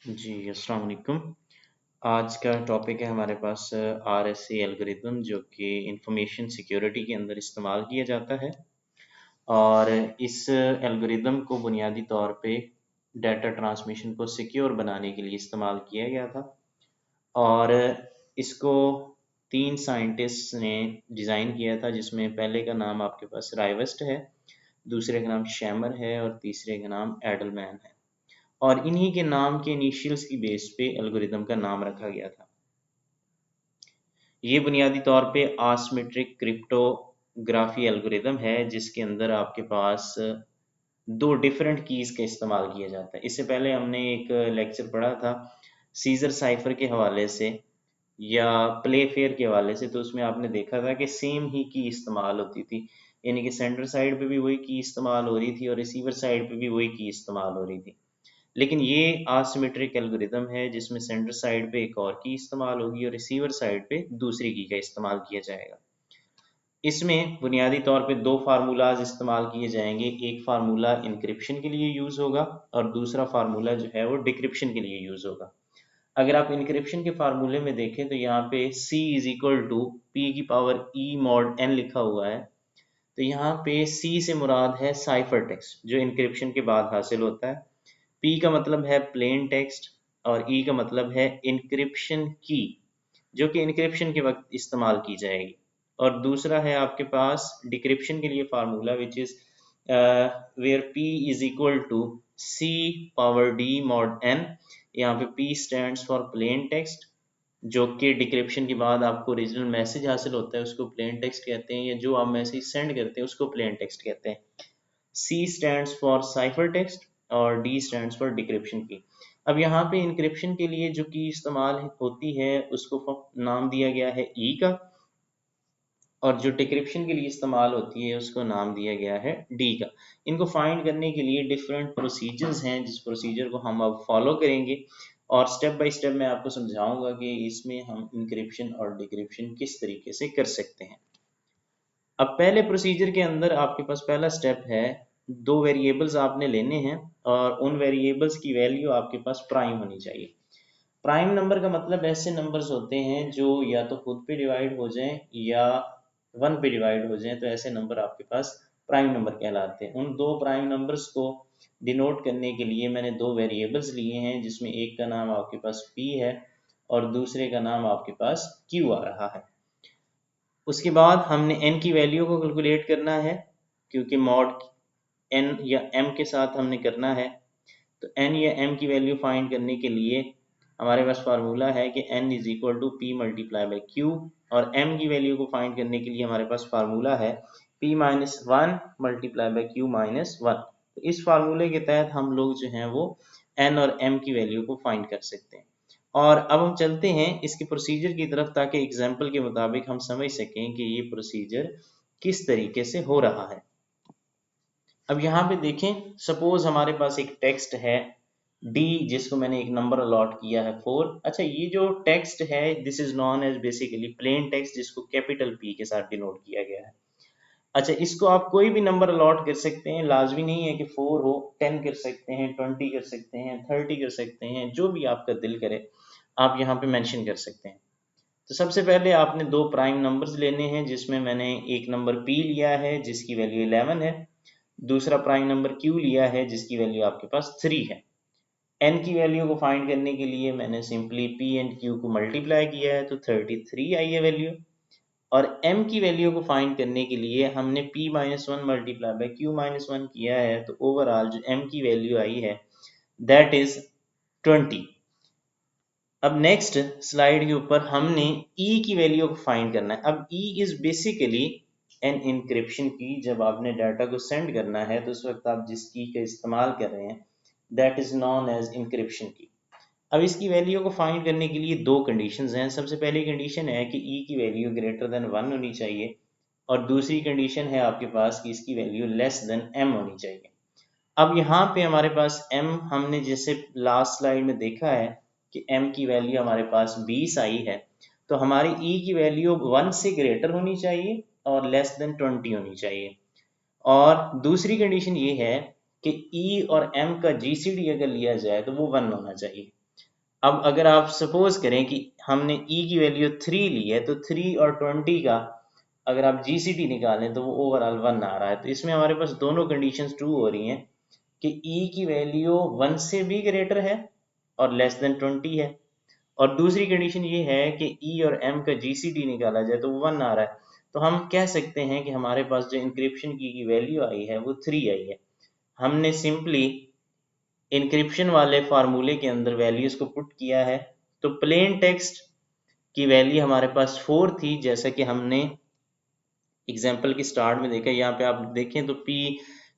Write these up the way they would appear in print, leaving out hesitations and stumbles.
जी, अस्सलाम वालेकुम। आज का टॉपिक है हमारे पास आरएसए एल्गोरिदम जो कि इंफॉर्मेशन सिक्योरिटी के अंदर इस्तेमाल किया जाता है और इस एल्गोरिदम को बुनियादी तौर पे डाटा ट्रांसमिशन को सिक्योर बनाने के लिए इस्तेमाल किया गया था और इसको 3 साइंटिस्ट ने डिज़ाइन किया था, जिसमें पहले का नाम आपके पास रायवेस्ट है, दूसरे का नाम शैमर है और तीसरे का नाम एडलमैन है। और इन्हीं के नाम के इनिशियल्स की बेस पे एल्गोरिदम का नाम रखा गया था। ये बुनियादी तौर पे आसिमेट्रिक क्रिप्टोग्राफी एल्गोरिदम है, जिसके अंदर आपके पास दो डिफरेंट कीज का इस्तेमाल किया जाता है। इससे पहले हमने एक लेक्चर पढ़ा था सीजर साइफर के हवाले से या प्ले फेयर के हवाले से, तो उसमें आपने देखा था कि सेम ही की इस्तेमाल होती थी, यानी कि सेंडर साइड पे भी वही की इस्तेमाल हो रही थी और रिसीवर साइड पे भी वही की इस्तेमाल हो रही थी। लेकिन ये आसिमेट्रिक एल्गोरिदम है जिसमें सेंडर साइड पे एक और की इस्तेमाल होगी और रिसीवर साइड पे दूसरी की का इस्तेमाल किया जाएगा। इसमें बुनियादी तौर पे दो फार्मूलाज इस्तेमाल किए जाएंगे। एक फार्मूला इंक्रिप्शन के लिए यूज होगा और दूसरा फार्मूला जो है वो डिक्रिप्शन के लिए यूज होगा। अगर आप इंक्रिप्शन के फार्मूले में देखें तो यहाँ पे C is equal to P की पावर E मॉड n लिखा हुआ है। तो यहाँ पे C से मुराद है साइफर टेक्स्ट जो इंक्रिप्शन के बाद हासिल होता है। P का मतलब है प्लेन टेक्स्ट और E का मतलब है इनक्रिप्शन की, जो कि इनक्रिप्शन के वक्त इस्तेमाल की जाएगी। और दूसरा है आपके पास डिक्रिप्शन के लिए formula which is where P is equal to C power D mod n। यहाँ पे P stands for plain text, जो कि डिक्रिप्शन के बाद आपको ओरिजिनल मैसेज हासिल होता है उसको प्लेन टेक्स्ट कहते हैं, या जो आप मैसेज सेंड करते हैं उसको प्लेन टेक्स्ट कहते हैं। C stands for cipher text और D स्टैंड्स फॉर डिक्रिप्शन की। अब यहाँ पे इंक्रिप्शन के लिए जो की इस्तेमाल होती है उसको नाम दिया गया है E का, और जो डिक्रिप्शन के लिए इस्तेमाल होती है उसको नाम दिया गया है D का। इनको फाइंड करने के लिए डिफरेंट प्रोसीजर्स हैं, जिस प्रोसीजर को हम अब फॉलो करेंगे और स्टेप बाय स्टेप मैं आपको समझाऊंगा कि इसमें हम इंक्रिप्शन और डिक्रिप्शन किस तरीके से कर सकते हैं। अब पहले प्रोसीजर के अंदर आपके पास पहला स्टेप है, दो वेरिएबल्स आपने लेने हैं और उन वेरिएबल्स की वैल्यू आपके पास प्राइम होनी चाहिए। प्राइम नंबर का मतलब ऐसे नंबर्स होते हैं जो या तो खुद पे डिवाइड हो जाएं या वन पे डिवाइड हो जाएं, तो ऐसे नंबर आपके पास प्राइम नंबर कहलाते हैं। उन दो प्राइम नंबर्स को डिनोट करने के लिए मैंने दो वेरिएबल्स लिए हैं, जिसमें एक का नाम आपके पास P है और दूसरे का नाम आपके पास Q आ रहा है। उसके बाद हमने n की वैल्यू को कैलकुलेट करना है, क्योंकि मॉड n या m के साथ हमने करना है। तो n या m की वैल्यू फाइंड करने के लिए हमारे पास फार्मूला है कि n is equal to p multiply by q, और m की वैल्यू को फाइंड करने के लिए हमारे पास फार्मूला है p minus one multiply by q minus one. तो इस फार्मूले के तहत हम लोग जो हैं वो n और m की वैल्यू को फाइंड कर सकते हैं। और अब हम चलते हैं इसके प्रोसीजर की तरफ, ताकि एग्जाम्पल के मुताबिक हम समझ सकें कि ये प्रोसीजर किस तरीके से हो रहा है। अब यहाँ पे देखें, सपोज हमारे पास एक टेक्स्ट है D, जिसको मैंने एक नंबर अलॉट किया है 4। अच्छा, ये जो टेक्स्ट है this is known as basically plain text, जिसको कैपिटल P के साथ डिनोट किया गया है। अच्छा, इसको आप कोई भी नंबर अलॉट कर सकते हैं, लाजमी नहीं है कि 4 हो, 10 कर सकते हैं, 20 कर सकते हैं, 30 कर सकते हैं, जो भी आपका दिल करे आप यहाँ पे मेंशन कर सकते हैं। तो सबसे पहले आपने दो प्राइम नंबर्स लेने हैं, जिसमें मैंने एक नंबर P लिया है जिसकी वैल्यू 11 है, दूसरा प्राइम नंबर Q लिया है जिसकी वैल्यू आपके पास 3 है। n की वैल्यू को फाइंड करने के लिए मैंने सिंपली P एंड Q को मल्टीप्लाई किया है तो 33 आई है वैल्यू। और m की वैल्यू को फाइंड करने के लिए हमने P minus one multiply by Q minus one किया है, तो ओवरऑल जो m की वैल्यू आई है दैट इज 20। अब नेक्स्ट स्लाइड के ऊपर हमने E की वैल्यू को फाइंड करना है। अब E is basically an encryption की। जब आपने डाटा को सेंड करना है तो उस वक्त आप जिस की का इस्तेमाल कर रहे हैं that is known as encryption की। अब इसकी वैल्यू को फाइंड करने के लिए दो कंडीशंस हैं। सबसे पहली कंडीशन है कि E की वैल्यू ग्रेटर देन 1 होनी चाहिए, और दूसरी कंडीशन है आपके पास कि इसकी वैल्यू लेस देन m होनी चाहिए। अब यहाँ पे हमारे पास m, हमने जैसे लास्ट स्लाइड में देखा है कि m की वैल्यू हमारे पास 20 आई है, तो हमारी E की वैल्यू 1 से ग्रेटर होनी चाहिए और लेस देन 20 होनी चाहिए। और दूसरी कंडीशन ये है कि E और M का GCD अगर लिया जाए तो वो 1 होना चाहिए। अब अगर आप सपोज करें कि हमने ई की वैल्यू 3 ली है, तो 3 और 20 का अगर आप जीसीडी निकालें तो वो ओवरऑल 1 आ रहा है। तो इसमें हमारे पास दोनों कंडीशंस ट्रू हो रही हैं कि ई की वैल्यू 1 से भी ग्रेटर है और लेस देन 20 है, और दूसरी कंडीशन ये है कि ई और एम का जीसीडी निकाला जाए तो 1 आ रहा है। तो हम कह सकते हैं कि हमारे पास जो इंक्रिप्शन की वैल्यू आई है वो 3 आई है। हमने सिंपली इंक्रिप्शन वाले फार्मूले के अंदर वैल्यूज को पुट किया है। तो प्लेन टेक्स्ट की वैल्यू हमारे पास 4 थी, जैसा कि हमने एग्जाम्पल के स्टार्ट में देखा। यहाँ पे आप देखें तो P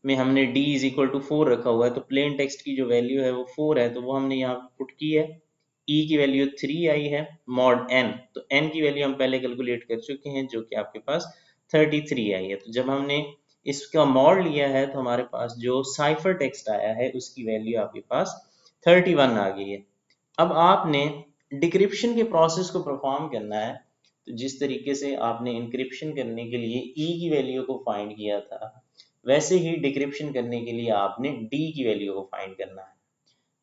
में हमने D इज इक्वल टू 4 रखा हुआ है, तो प्लेन टेक्स्ट की जो वैल्यू है वो 4 है, तो वो हमने यहाँ पुट की है। E की वैल्यू 3 आई है, मॉड n, तो n की वैल्यू हम पहले कैलकुलेट कर चुके हैं जो कि आपके पास 33 आई है। तो जब हमने इसका मॉड लिया है तो हमारे पास जो साइफर टेक्स्ट आया है उसकी वैल्यू आपके पास 31 आ गई है। अब आपने डिक्रिप्शन के प्रोसेस को परफॉर्म करना है। तो जिस तरीके से आपने इंक्रिप्शन करने के लिए ई की वैल्यू को फाइंड किया था, वैसे ही डिक्रिप्शन करने के लिए आपने डी की वैल्यू को फाइंड करना है।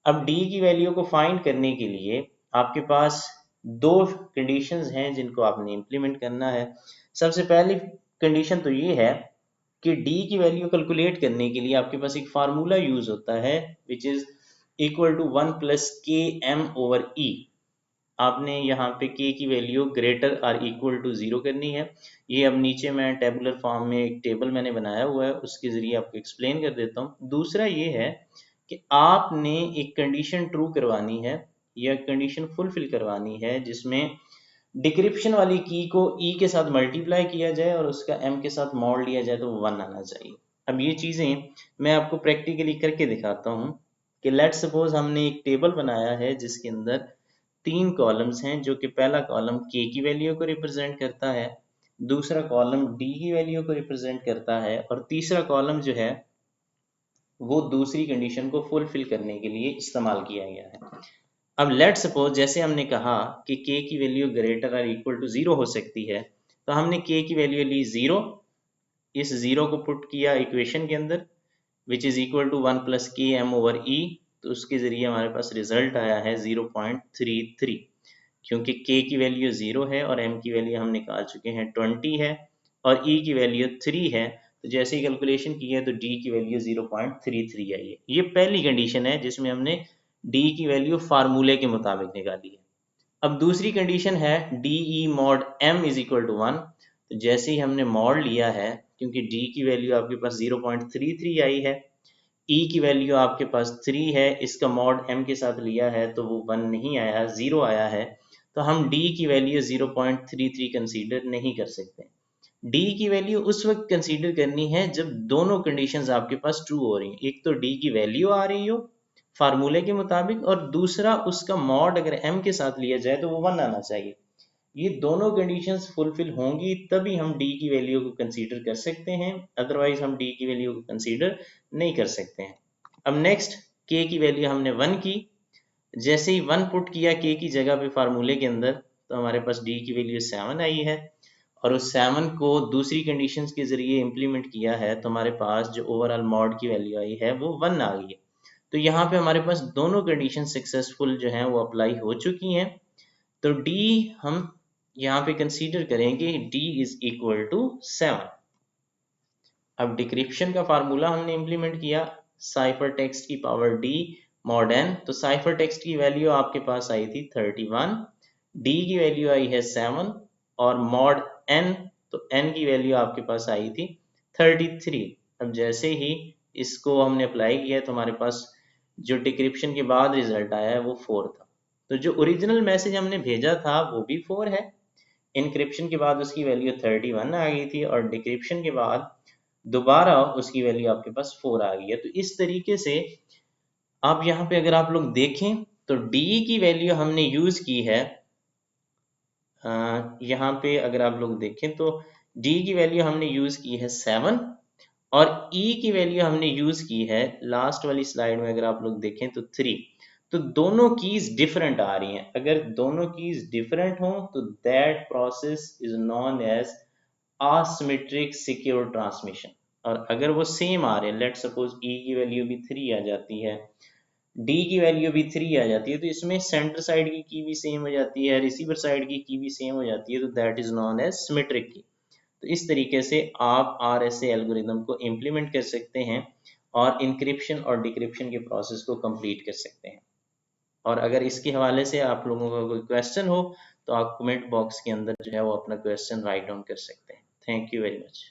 अब डी की वैल्यू को फाइंड करने के लिए आपके पास दो कंडीशंस हैं जिनको आपने इंप्लीमेंट करना है। सबसे पहली कंडीशन तो ये है कि डी की वैल्यू कैलकुलेट करने के लिए आपके पास एक फार्मूला यूज होता है which is equal to 1 plus K M over E. आपने यहाँ पे k की वैल्यू ग्रेटर आर इक्वल टू 0 करनी है। ये अब नीचे मैं टेबुलर फॉर्म में एक टेबल मैंने बनाया हुआ है, उसके जरिए आपको एक्सप्लेन कर देता हूँ। दूसरा ये है कि आपने एक कंडीशन ट्रू करवानी है या कंडीशन फुलफिल करवानी है जिसमें डिक्रिप्शन वाली की को e के साथ मल्टीप्लाई किया जाए और उसका m के साथ मॉड लिया जाए तो 1 आना चाहिए। अब ये चीज़ें मैं आपको प्रैक्टिकली करके दिखाता हूँ कि लेट्स सपोज हमने एक टेबल बनाया है जिसके अंदर 3 कॉलम्स हैं, जो कि पहला कॉलम k की वैल्यू को रिप्रेजेंट करता है, दूसरा कॉलम d की वैल्यू को रिप्रेजेंट करता है, और तीसरा कॉलम जो है वो दूसरी कंडीशन को फुलफिल करने के लिए इस्तेमाल किया गया है। अब लेट सपोज जैसे हमने कहा कि k की वैल्यू ग्रेटर और इक्वल टू 0 हो सकती है, तो हमने k की वैल्यू ली 0, इस 0 को पुट किया इक्वेशन के अंदर which is equal to 1 plus K M over E. तो उसके जरिए हमारे पास रिजल्ट आया है 0.33, क्योंकि k की वैल्यू 0 है और m की वैल्यू हम निकाल चुके हैं 20 है और e की वैल्यू 3 है। तो जैसे ही कैलकुलेशन की है तो d की वैल्यू 0.33 आई है। ये पहली कंडीशन है जिसमें हमने d की वैल्यू फार्मूले के मुताबिक निकाली है। अब दूसरी कंडीशन है D E mod m is equal to 1। तो जैसे ही हमने मॉड लिया है, क्योंकि d की वैल्यू आपके पास 0.33 आई है, e की वैल्यू आपके पास 3 है, इसका मॉड m के साथ लिया है तो वो 1 नहीं आया, 0 आया है, तो हम d की वैल्यू 0.33 कंसीडर नहीं कर सकते। d की वैल्यू उस वक्त कंसीडर करनी है जब दोनों कंडीशंस आपके पास ट्रू हो रही हैं। एक तो d की वैल्यू आ रही हो फार्मूले के मुताबिक, और दूसरा उसका मॉड अगर m के साथ लिया जाए तो वो 1 आना चाहिए। ये दोनों कंडीशंस फुलफिल होंगी तभी हम डी की वैल्यू को कंसीडर कर सकते हैं, अदरवाइज हम डी की वैल्यू को कंसीडर नहीं कर सकते हैं। अब नेक्स्ट के की वैल्यू हमने 1 की, जैसे ही 1 पुट किया के की जगह पे फार्मूले के अंदर, तो हमारे पास डी की वैल्यू 7 आई है, और उस 7 को दूसरी कंडीशंस के जरिए इंप्लीमेंट किया है तो हमारे पास जो ओवरऑल मॉड की वैल्यू आई है वो 1 आ गई है। तो यहाँ पे हमारे पास दोनों कंडीशन सक्सेसफुल जो है वो अप्लाई हो चुकी हैं। तो d हम यहाँ पे कंसीडर करेंगे d इज इक्वल टू 7। अब डिक्रिप्शन का फार्मूला हमने इंप्लीमेंट किया, साइफर टेक्स्ट की पावर d मॉड n। तो साइफर टेक्स्ट की वैल्यू आपके पास आई थी 31, d की वैल्यू आई है 7, और मॉड n, तो n की वैल्यू आपके पास आई थी 33। अब जैसे ही इसको हमने अप्लाई किया तो हमारे पास जो डिक्रिप्शन के बाद रिजल्ट आया है वो 4 था। तो जो ओरिजिनल मैसेज हमने भेजा था वो भी 4 है, इनक्रिप्शन के बाद उसकी वैल्यू 31 आ गई थी, और डिक्रिप्शन के बाद दोबारा उसकी वैल्यू आपके पास 4 आ गई है। तो इस तरीके से आप यहाँ पे अगर आप लोग देखें तो d की वैल्यू हमने यूज की है, यहाँ पे अगर आप लोग देखें तो d की वैल्यू हमने यूज की है 7, और e की वैल्यू हमने यूज की है लास्ट वाली स्लाइड में अगर आप लोग देखें तो 3। तो दोनों कीज डिफरेंट आ रही हैं। अगर दोनों कीज डिफरेंट हो तो that process is known as asymmetric secure transmission, और अगर वो सेम आ रहे हैं, लेट सपोज e की वैल्यू भी 3 आ जाती है डी की वैल्यू भी 3 आ जाती है, तो इसमें सेंटर साइड की भी सेम हो जाती है, रिसीवर साइड की भी सेम हो जाती है, तो that is known as symmetric की। तो इस तरीके से आप RSA एल्गोरिदम को इम्प्लीमेंट कर सकते हैं और इंक्रिप्शन और डिक्रिप्शन के प्रोसेस को कंप्लीट कर सकते हैं। और अगर इसके हवाले से आप लोगों का कोई क्वेश्चन हो तो आप कमेंट बॉक्स के अंदर जो है वो अपना क्वेश्चन राइट डाउन कर सकते हैं। Thank you very much.